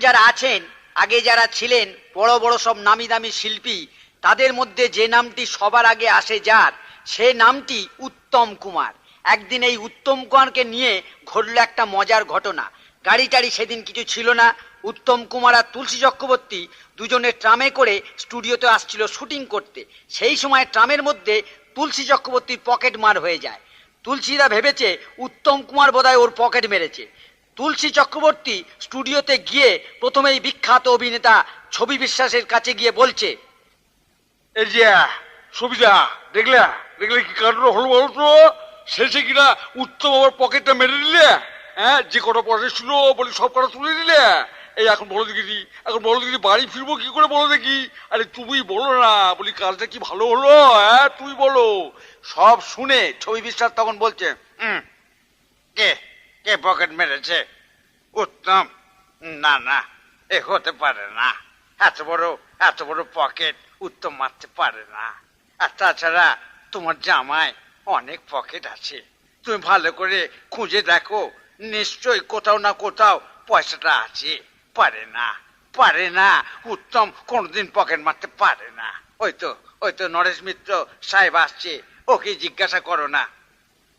যারা আছেন, আগে যারা ছিলেন বড় বড় সব নামি দামি শিল্পী, তাদের মধ্যে যে নামটি সবার আগে আসে যার, সে নামটি উত্তম কুমার। একদিন এই উত্তম কুমারকে নিয়ে ঘটল একটা মজার ঘটনা। গাড়ি টাড়ি সেদিন কিছু ছিল না। উত্তম কুমার আর তুলসী চক্রবর্তী দুজনে ট্রামে করে স্টুডিওতে আসছিল শুটিং করতে। সেই সময় ট্রামের মধ্যে তুলসী চক্রবর্তীর পকেট মার হয়ে যায়। তুলসীরা ভেবেছে উত্তম কুমার বোধহয় ওর পকেট মেরেছে। তুলসী চক্রবর্তী স্টুডিওতে গিয়ে প্রথমেই বিখ্যাত অভিনেতা ছবি বিশ্বাসের কাছে গিয়ে বলছে, এই যে সবিতা, দেখলে দেখলে কি কাণ্ড হলো বলো তো? শেষে কিনা উত্তম আমার পকেটটা মেরে দিলে। হ্যাঁ, যে কটা পয়সা ছিল বলে সব কটা তুলে দিলে। এই এখন বলো দেখি, এখন বলো দেখি বাড়ি ফিরবো কি করে, বলো দেখি। আরে তুমি বলো না, বলি কাজটা কি ভালো হলো? হ্যাঁ তুই বলো। সব শুনে ছবি বিশ্বাস তখন বলছে, কে কে পকেট মেরেছে? উত্তম? না না, এ হতে পারে না। এত বড় পকেট উত্তম মারতে পারে না। আর তাছাড়া তোমার জামাই অনেক পকেট আছে, তুমি ভালো করে খুঁজে দেখো, নিশ্চয়ই কোথাও না কোথাও পয়সাটা আছে। পারে না, উত্তম কোনোদিন পকেট মারতে পারে না। ওই তো নরেশ মিত্র সাহেব আসছে, ওকে জিজ্ঞাসা করো না।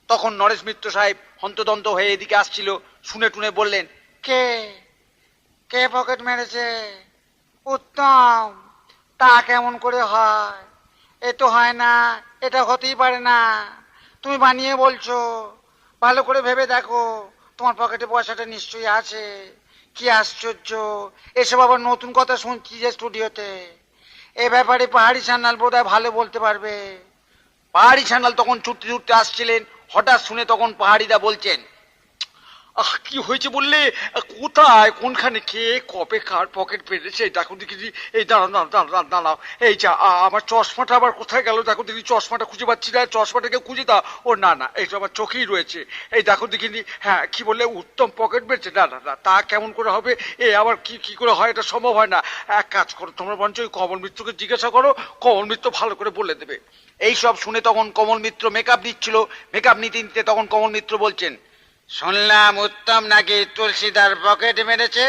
তখন নরেশ মিত্র সাহেব হন্তদন্ত হয়ে এদিকে আসছিল। শুনে টুনে বললেন, কে কে পকেট মেরেছে? উত্তম? তা কেমন করে হয়? এ তো হয় না, এটা হতেই পারে না। তুমি বানিয়ে বলছো, ভালো করে ভেবে দেখো, তোমার পকেটে পয়সাটা নিশ্চয়ই আছে। কি আশ্চর্য, এসব আবার নতুন কথা শুনছি যে স্টুডিওতে। এ ব্যাপারে পাহাড়ি সান্যাল বোধহয় ভালো বলতে পারবে। পাহাড়ি সান্যাল তখন ছুটতে ছুটতে আসছিলেন। হঠাৎ শুনে তখন পাহাড়িদা বলছেন, আহ, কি হয়েছে বললে? কোথায়, কোনখানে, কে কবে কার পকেট পেরেছে? দেখো দেখি। এই দাঁড়াও দাঁড়াও দাঁড়াও, এই যা, আমার চশমাটা আবার কোথায় গেল? দেখো দেখি, চশমাটা খুঁজে পাচ্ছি না। চশমাটাকে খুঁজে দাও। ও না না, এইটা আমার চোখেই রয়েছে। এই দেখো দেখি। হ্যাঁ, কি বললে? উত্তম পকেট পেরেছে? না না না, তা কেমন করে হবে? এ আবার কি করে হয়? এটা সম্ভব হয় না। এক কাজ করো, তোমরা বরঞ্চ ওই কমল মিত্রকে জিজ্ঞাসা করো, কমল মিত্র ভালো করে বলে দেবে। এই সব শুনে তখন কমল মিত্র মেকআপ দিচ্ছিল। মেকআপ নিতে নিতে তখন কমল মিত্র বলছেন, শুনলাম উত্তম নাকি তুলসীদার পকেট মেরেছে।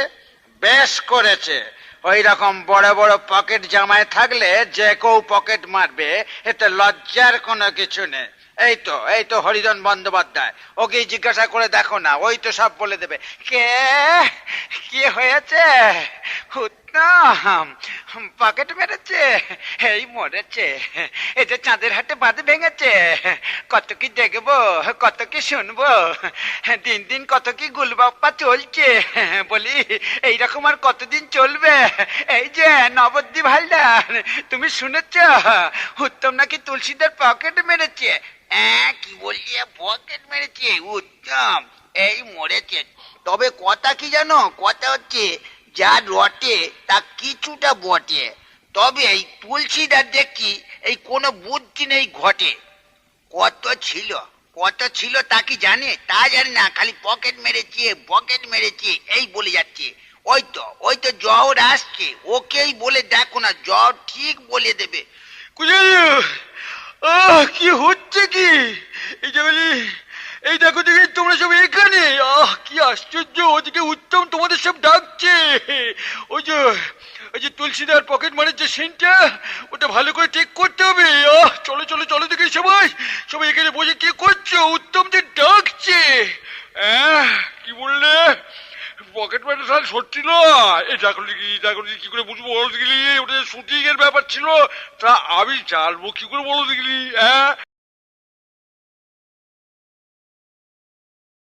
বেশ করেছে। ওই রকম বড় বড় পকেট জামায় থাকলে যে কেউ পকেট মারবে, এতে লজ্জার কোনো কিছু নেই। এই তো হরিধন বন্দ্যোপাধ্যায়, ওকে জিজ্ঞাসা করে দেখো না, ওই তো সব বলে দেবে। কি হয়েছে? উত্তম পকেট মেরেছে, এই মরেছে। এই যে চাঁদের হাটে বাঁধ ভেঙেছে। কত কি দেখবো, কত কি শুনবো, দিন দিন কত কি গুলবাপ্পা চলছে। বলি এইরকম আর কতদিন চলবে? এই যে নবদ্বীপ হালদার, তুমি শুনেছ উত্তম নাকি তুলসীদার পকেট মেরেছে? কি বলছি, পকেট মেরেছে উত্তম? এই মরেছে। তবে কথা কি জানো, কথা হচ্ছে যা রটে তা কিছুটা বটে। তবে এই তুলসীদার দেখি এই কোনো বুদ্ধি নেই ঘটে। কত ছিল তা কি জানে? তা জানি না, খালি পকেট মেরেছে এই বলে যাচ্ছে। ওই তো জহর আসছে, ওকেই বলে দেখো না, জহর ঠিক বলে দেবে। কি হচ্ছে কি? এই যে বলি, এই দেখো দেখি তোমরা সব এখানে। কি আশ্চর্য, ওদিকে উত্তম তোমাদের সব ডাকছে। ওই যে তুলসীদার পকেট মারের যে সিনটা, ওটা ভালো করে চেক করতে হবে। চলো চলো চলো দেখি, সবাই এখানে বসে কি করছো? উত্তম যে ডাকছে। কি বললে? পকেট মারে সাল সত্যি নয়। এই দেখো দেখি কি করে বুঝবো বলো দেখলি? ওটা শুটিং এর ব্যাপার ছিল, তা আমি জানবো কি করে বলো দেখলি?